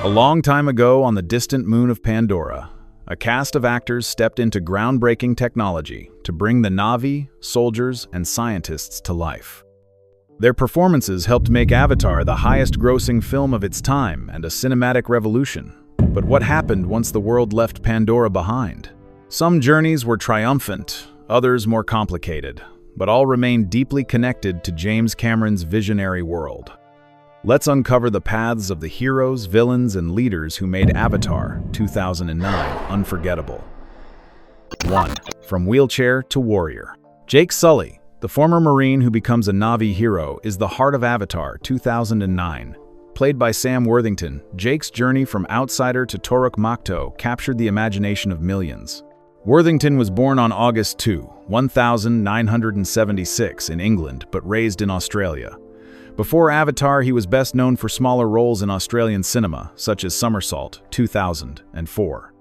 A long time ago on the distant moon of Pandora, a cast of actors stepped into groundbreaking technology to bring the Na'vi, soldiers, and scientists to life. Their performances helped make Avatar the highest-grossing film of its time and a cinematic revolution. But what happened once the world left Pandora behind? Some journeys were triumphant, others more complicated, but all remain deeply connected to James Cameron's visionary world. Let's uncover the paths of the heroes, villains, and leaders who made Avatar 2009 unforgettable. 1. From wheelchair to warrior. Jake Sully, the former Marine who becomes a Na'vi hero, is the heart of Avatar 2009. Played by Sam Worthington, Jake's journey from outsider to Toruk Makto captured the imagination of millions. Worthington was born on August 2, 1976 in England, but raised in Australia. Before Avatar, he was best known for smaller roles in Australian cinema, such as Somersault, 2004.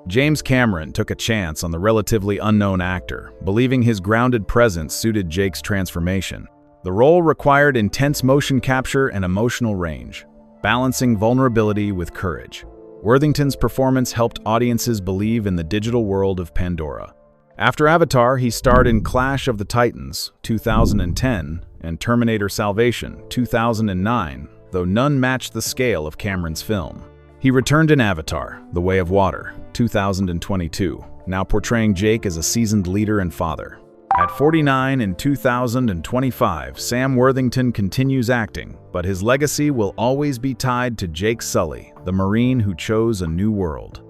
James Cameron took a chance on the relatively unknown actor, believing his grounded presence suited Jake's transformation. The role required intense motion capture and emotional range, balancing vulnerability with courage. Worthington's performance helped audiences believe in the digital world of Pandora. After Avatar, he starred in Clash of the Titans, 2010, and Terminator Salvation, 2009, though none matched the scale of Cameron's film. He returned in Avatar, The Way of Water, 2022, now portraying Jake as a seasoned leader and father. At 49 in 2025, Sam Worthington continues acting, but his legacy will always be tied to Jake Sully, the Marine who chose a new world.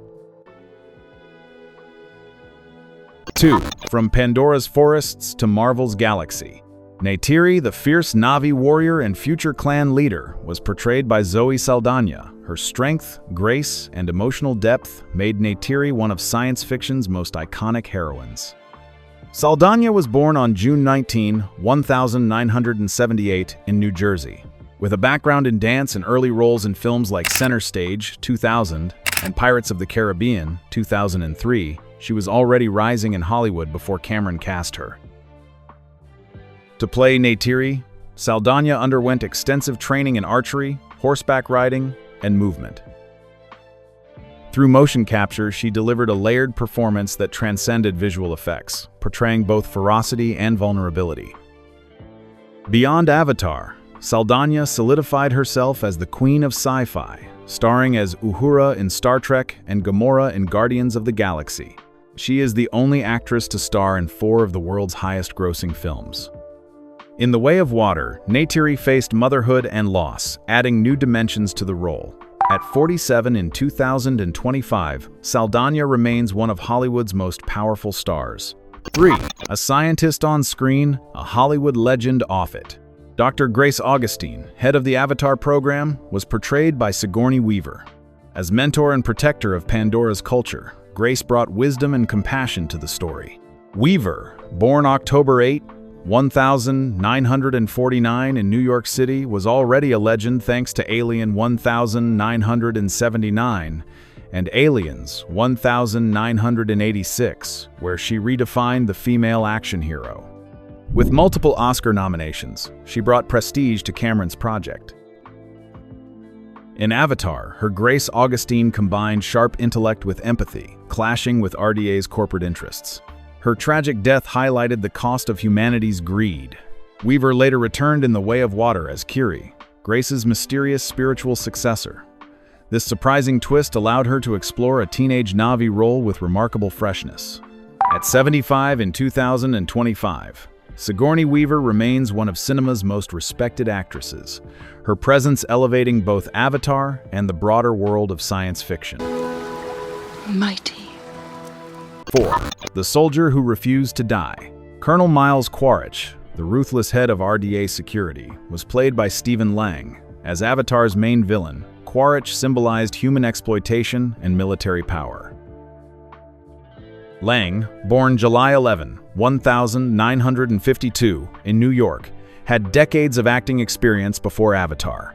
2. From Pandora's forests to Marvel's galaxy. Neytiri, the fierce Na'vi warrior and future clan leader, was portrayed by Zoe Saldana. Her strength, grace, and emotional depth made Neytiri one of science fiction's most iconic heroines. Saldana was born on June 19, 1978 in New Jersey. With a background in dance and early roles in films like Center Stage, 2000, and Pirates of the Caribbean, 2003, she was already rising in Hollywood before Cameron cast her. To play Neytiri, Saldana underwent extensive training in archery, horseback riding, and movement. Through motion capture, she delivered a layered performance that transcended visual effects, portraying both ferocity and vulnerability. Beyond Avatar, Saldana solidified herself as the queen of sci-fi, starring as Uhura in Star Trek and Gamora in Guardians of the Galaxy. She is the only actress to star in 4 of the world's highest-grossing films. In The Way of Water, Neytiri faced motherhood and loss, adding new dimensions to the role. At 47 in 2025, Saldana remains one of Hollywood's most powerful stars. 3. A scientist on screen, a Hollywood legend off it. Dr. Grace Augustine, head of the Avatar program, was portrayed by Sigourney Weaver. As mentor and protector of Pandora's culture, Grace brought wisdom and compassion to the story. Weaver, born October 8, 1949 in New York City, was already a legend thanks to Alien 1979 and Aliens 1986, where she redefined the female action hero. With multiple Oscar nominations, she brought prestige to Cameron's project. In Avatar, her Grace Augustine combined sharp intellect with empathy, clashing with RDA's corporate interests. Her tragic death highlighted the cost of humanity's greed. Weaver later returned in The Way of Water as Kiri, Grace's mysterious spiritual successor. This surprising twist allowed her to explore a teenage Na'vi role with remarkable freshness. At 75 in 2025, Sigourney Weaver remains one of cinema's most respected actresses, her presence elevating both Avatar and the broader world of science fiction. Mighty. 4. The soldier who refused to die. Colonel Miles Quaritch, the ruthless head of RDA security, was played by Stephen Lang. As Avatar's main villain, Quaritch symbolized human exploitation and military power. Lang, born July 11, 1952, in New York, had decades of acting experience before Avatar.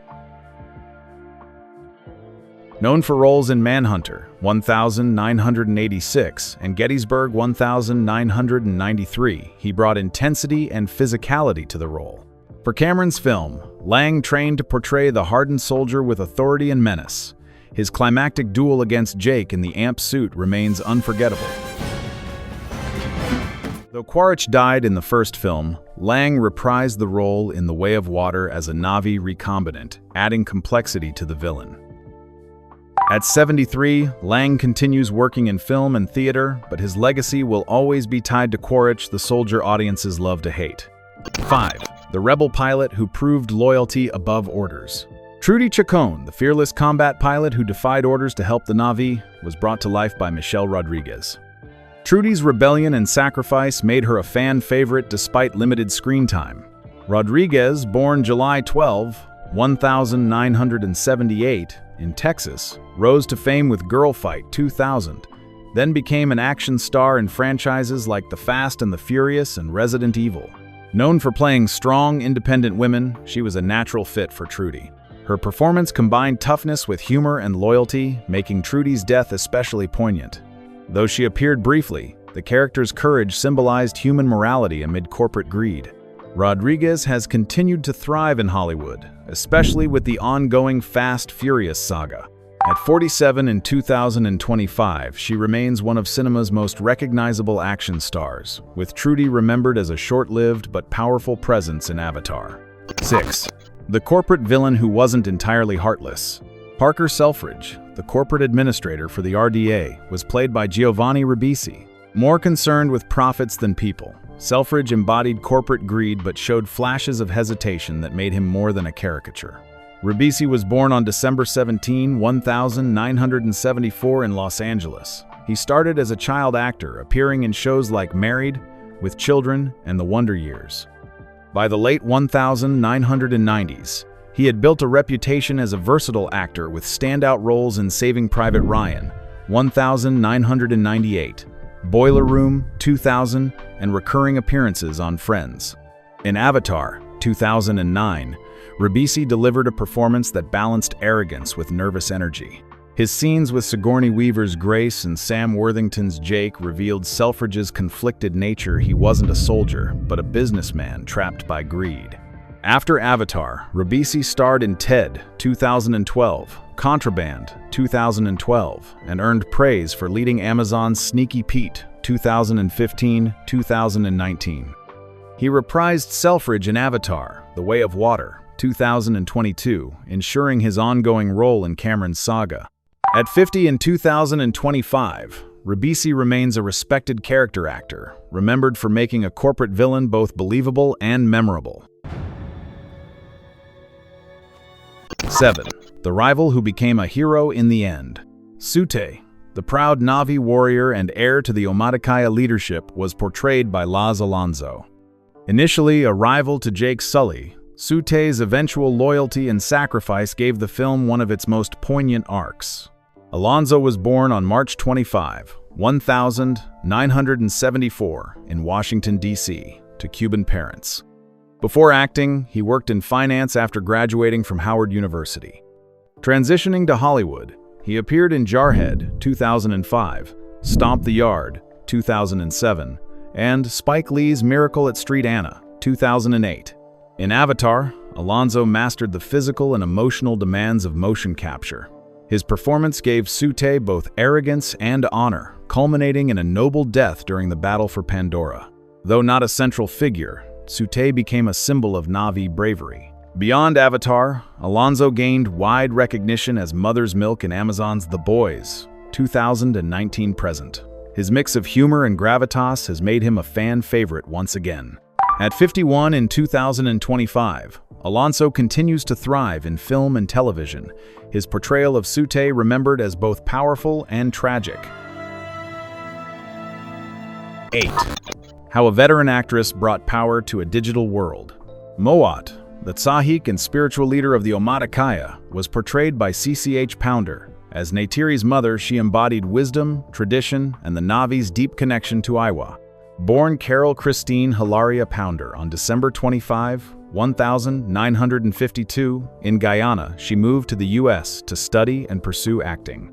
Known for roles in Manhunter, 1986, and Gettysburg, 1993, he brought intensity and physicality to the role. For Cameron's film, Lang trained to portray the hardened soldier with authority and menace. His climactic duel against Jake in the amp suit remains unforgettable. Though Quaritch died in the first film, Lang reprised the role in The Way of Water as a Na'vi recombinant, adding complexity to the villain. At 73, Lang continues working in film and theater, but his legacy will always be tied to Quaritch, the soldier audiences love to hate. 5. The rebel pilot who proved loyalty above orders. Trudy Chacon, the fearless combat pilot who defied orders to help the Na'vi, was brought to life by Michelle Rodriguez. Trudy's rebellion and sacrifice made her a fan favorite despite limited screen time. Rodriguez, born July 12, 1978, in Texas, rose to fame with Girl Fight 2000, then became an action star in franchises like The Fast and the Furious and Resident Evil. Known for playing strong, independent women, she was a natural fit for Trudy. Her performance combined toughness with humor and loyalty, making Trudy's death especially poignant. Though she appeared briefly, the character's courage symbolized human morality amid corporate greed. Rodriguez has continued to thrive in Hollywood, especially with the ongoing Fast Furious saga. At 47 in 2025, she remains one of cinema's most recognizable action stars, with Trudy remembered as a short-lived but powerful presence in Avatar. 6. The corporate villain who wasn't entirely heartless. Parker Selfridge, the corporate administrator for the RDA, was played by Giovanni Ribisi. More concerned with profits than people, Selfridge embodied corporate greed but showed flashes of hesitation that made him more than a caricature. Ribisi was born on December 17, 1974 in Los Angeles. He started as a child actor, appearing in shows like Married, With Children, and The Wonder Years. By the late 1990s, he had built a reputation as a versatile actor with standout roles in Saving Private Ryan, 1998, Boiler Room, 2000, and recurring appearances on Friends. In Avatar, 2009, Ribisi delivered a performance that balanced arrogance with nervous energy. His scenes with Sigourney Weaver's Grace and Sam Worthington's Jake revealed Selfridge's conflicted nature. He wasn't a soldier, but a businessman trapped by greed. After Avatar, Ribisi starred in Ted, 2012, Contraband, 2012, and earned praise for leading Amazon's Sneaky Pete, 2015-2019. He reprised Selfridge in Avatar, The Way of Water, 2022, ensuring his ongoing role in Cameron's saga. At 50 in 2025, Ribisi remains a respected character actor, remembered for making a corporate villain both believable and memorable. 7. The rival who became a hero in the end. Sute, the proud Na'vi warrior and heir to the Omaticaya leadership, was portrayed by Laz Alonso. Initially a rival to Jake Sully, Sute's eventual loyalty and sacrifice gave the film one of its most poignant arcs. Alonso was born on March 25, 1974, in Washington, D.C., to Cuban parents. Before acting, he worked in finance after graduating from Howard University. Transitioning to Hollywood, he appeared in Jarhead, 2005, Stomp the Yard, 2007, and Spike Lee's Miracle at Street Anna, 2008. In Avatar, Alonso mastered the physical and emotional demands of motion capture. His performance gave Sute both arrogance and honor, culminating in a noble death during the battle for Pandora. Though not a central figure, Sute became a symbol of Na'vi bravery. Beyond Avatar, Alonso gained wide recognition as Mother's Milk in Amazon's The Boys, 2019 present. His mix of humor and gravitas has made him a fan favorite once again. At 51 in 2025, Alonso continues to thrive in film and television, his portrayal of Sute remembered as both powerful and tragic. 8. How a veteran actress brought power to a digital world. Moat, the Tsahik and spiritual leader of the Omaticaya, was portrayed by CCH Pounder. As Neytiri's mother, she embodied wisdom, tradition, and the Na'vi's deep connection to Iwa. Born Carol Christine Hilaria Pounder on December 25, 1952, in Guyana, she moved to the U.S. to study and pursue acting.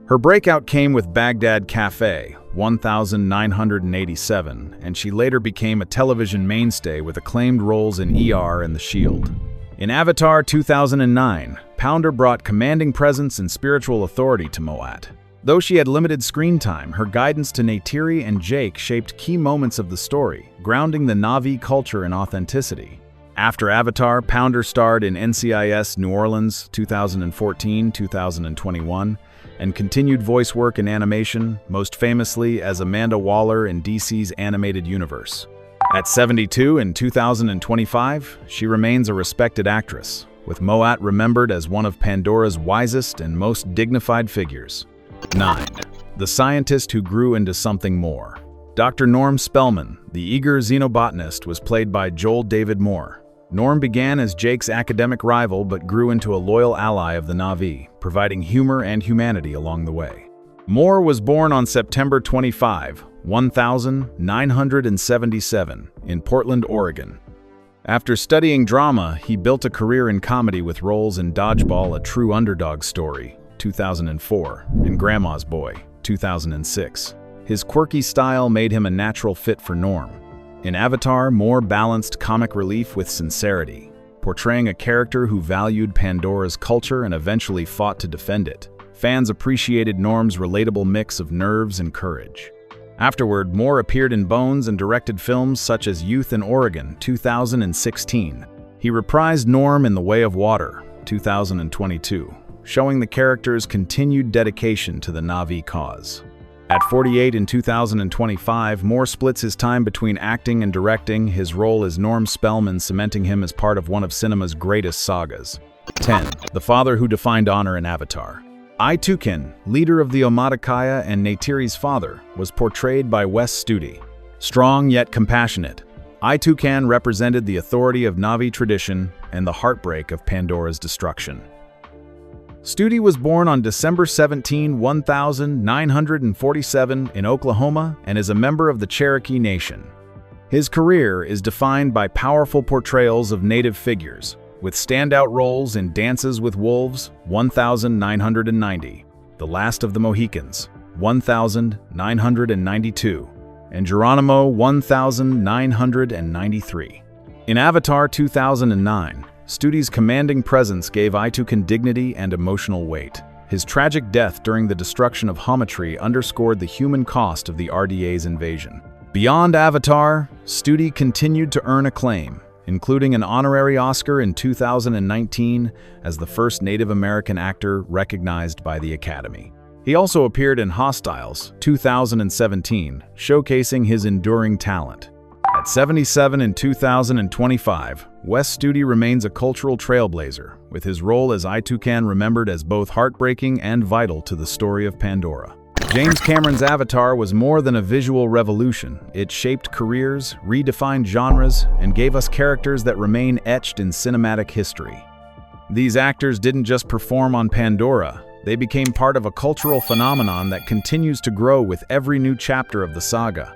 Her breakout came with Baghdad Cafe, 1987, and she later became a television mainstay with acclaimed roles in ER and The Shield. In Avatar 2009, Pandora brought commanding presence and spiritual authority to Moat. Though she had limited screen time, her guidance to Neytiri and Jake shaped key moments of the story, grounding the Na'vi culture in authenticity. After Avatar, Pandora starred in NCIS New Orleans 2014, 2021, and continued voice work in animation, most famously as Amanda Waller in DC's animated universe. At 72 in 2025, she remains a respected actress, with Moat remembered as one of Pandora's wisest and most dignified figures. 9. The scientist who grew into something more. Dr. Norm Spellman, the eager xenobotanist, was played by Joel David Moore. Norm began as Jake's academic rival but grew into a loyal ally of the Na'vi, providing humor and humanity along the way. Moore was born on September 25, 1977, in Portland, Oregon. After studying drama, he built a career in comedy with roles in Dodgeball, A True Underdog Story, 2004, and Grandma's Boy, 2006. His quirky style made him a natural fit for Norm. In Avatar, Moore balanced comic relief with sincerity, portraying a character who valued Pandora's culture and eventually fought to defend it. Fans appreciated Norm's relatable mix of nerves and courage. Afterward, Moore appeared in Bones and directed films such as Youth in Oregon, 2016. He reprised Norm in The Way of Water, 2022, showing the character's continued dedication to the Na'vi cause. At 48 in 2025, Moore splits his time between acting and directing, his role as Norm Spellman cementing him as part of one of cinema's greatest sagas. 10. The father who defined honor in Avatar. Tuken, leader of the Omaticaya and Neytiri's father, was portrayed by Wes Studi. Strong yet compassionate, Tuken represented the authority of Na'vi tradition and the heartbreak of Pandora's destruction. Studi was born on December 17, 1947 in Oklahoma and is a member of the Cherokee Nation. His career is defined by powerful portrayals of Native figures, with standout roles in Dances with Wolves, 1990, The Last of the Mohicans, 1992, and Geronimo, 1993. In Avatar 2009, Studi's commanding presence gave Tuken dignity and emotional weight. His tragic death during the destruction of Hamatri underscored the human cost of the RDA's invasion. Beyond Avatar, Studi continued to earn acclaim, including an honorary Oscar in 2019 as the first Native American actor recognized by the Academy. He also appeared in Hostiles 2017, showcasing his enduring talent. At 77 in 2025, Wes Studi remains a cultural trailblazer, with his role as Tuken remembered as both heartbreaking and vital to the story of Pandora. James Cameron's Avatar was more than a visual revolution. It shaped careers, redefined genres, and gave us characters that remain etched in cinematic history. These actors didn't just perform on Pandora, they became part of a cultural phenomenon that continues to grow with every new chapter of the saga.